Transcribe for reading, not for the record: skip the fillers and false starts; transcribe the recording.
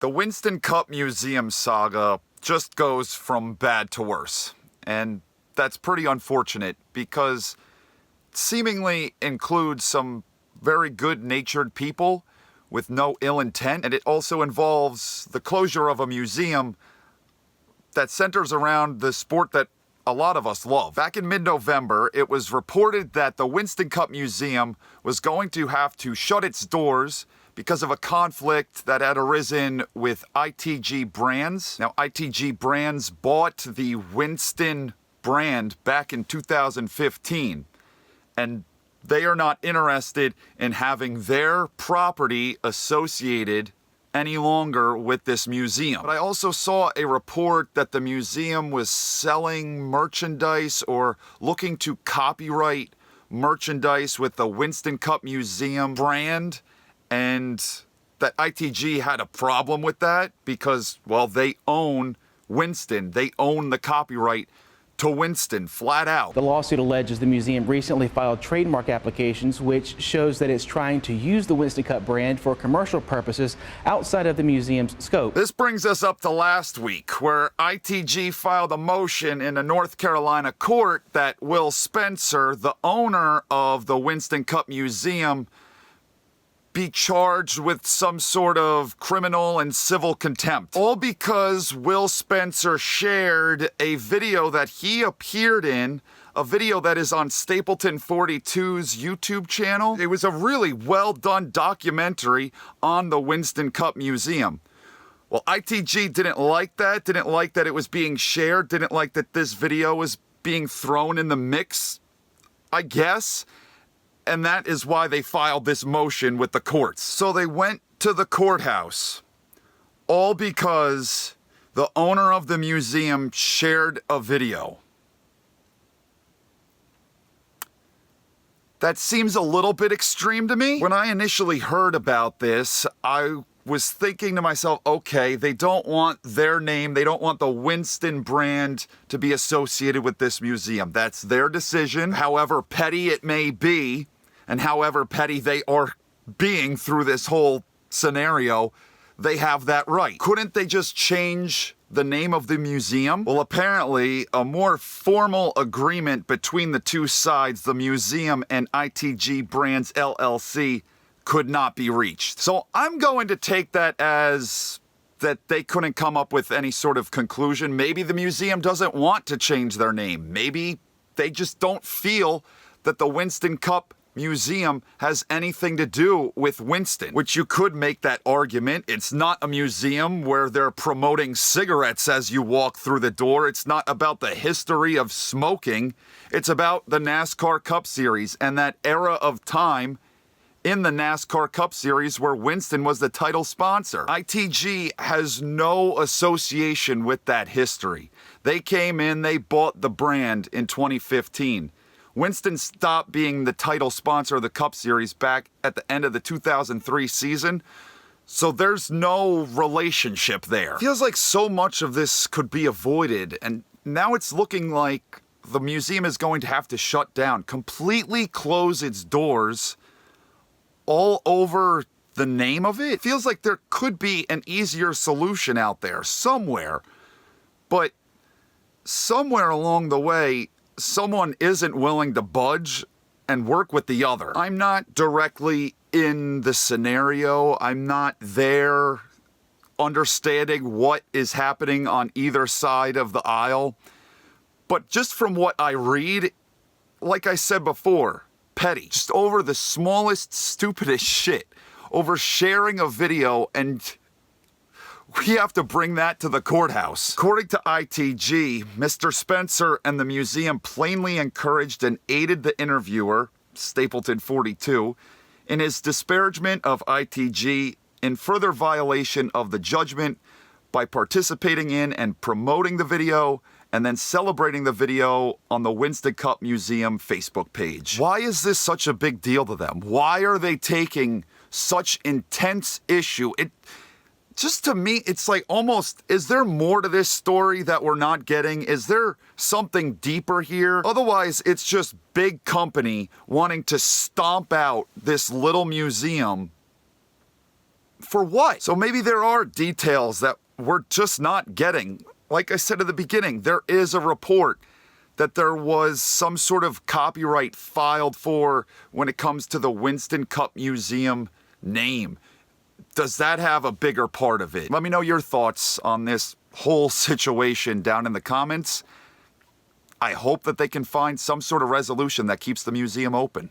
The Winston Cup Museum saga just goes from bad to worse. And that's pretty unfortunate because it seemingly includes some very good-natured people with no ill intent. And it also involves the closure of a museum that centers around the sport that a lot of us love. Back in mid-November, it was reported that the Winston Cup Museum was going to have to shut its doors because of a conflict that had arisen with ITG Brands. Now, ITG Brands bought the Winston brand back in 2015, and they are not interested in having their property associated any longer with this museum. But I also saw a report that the museum was selling merchandise or looking to copyright merchandise with the Winston Cup Museum brand, and that ITG had a problem with that because, well, they own Winston. They own the copyright to Winston, flat out. The lawsuit alleges the museum recently filed trademark applications, which shows that it's trying to use the Winston Cup brand for commercial purposes outside of the museum's scope. This brings us up to last week, where ITG filed a motion in a North Carolina court that Will Spencer, the owner of the Winston Cup Museum, be charged with some sort of criminal and civil contempt. All because Will Spencer shared a video that he appeared in, a video that is on Stapleton 42's YouTube channel. It was a really well done documentary on the Winston Cup Museum. Well, ITG didn't like that it was being shared, didn't like that this video was being thrown in the mix, I guess. And that is why they filed this motion with the courts. So they went to the courthouse, all because the owner of the museum shared a video. That seems a little bit extreme to me. When I initially heard about this, I was thinking to myself, okay, they don't want their name, they don't want the Winston brand to be associated with this museum. That's their decision, however petty it may be, and however petty they are being through this whole scenario, they have that right. Couldn't they just change the name of the museum? Well, apparently, a more formal agreement between the two sides, the museum and ITG Brands LLC, could not be reached. So I'm going to take that as that they couldn't come up with any sort of conclusion. Maybe the museum doesn't want to change their name. Maybe they just don't feel that the Winston Cup Museum has anything to do with Winston, which you could make that argument. It's not a museum where they're promoting cigarettes as you walk through the door. It's not about the history of smoking. It's about the NASCAR Cup Series and that era of time in the NASCAR Cup Series where Winston was the title sponsor. ITG has no association with that history. They came in, they bought the brand in 2015. Winston stopped being the title sponsor of the Cup Series back at the end of the 2003 season, so there's no relationship there. Feels like so much of this could be avoided, and now it's looking like the museum is going to have to shut down, completely close its doors all over the name of it. It feels like there could be an easier solution out there somewhere, but somewhere along the way, someone isn't willing to budge and work with the other. I'm not directly in the scenario. I'm not there understanding what is happening on either side of the aisle. But just from what I read, like I said before, petty. Just over the smallest, stupidest shit. Over sharing a video, and we have to bring that to the courthouse. According to ITG, Mr. Spencer and the museum plainly encouraged and aided the interviewer, Stapleton 42, in his disparagement of ITG in further violation of the judgment by participating in and promoting the video and then celebrating the video on the Winston Cup Museum Facebook page. Why is this such a big deal to them? Why are they taking such intense issue? Just to me, it's like almost, is there more to this story that we're not getting? Is there something deeper here? Otherwise, it's just big company wanting to stomp out this little museum For what? So maybe there are details that we're just not getting. Like I said at the beginning, there is a report that there was some sort of copyright filed for when it comes to the Winston Cup Museum name. Does that have a bigger part of it? Let me know your thoughts on this whole situation down in the comments. I hope that they can find some sort of resolution that keeps the museum open.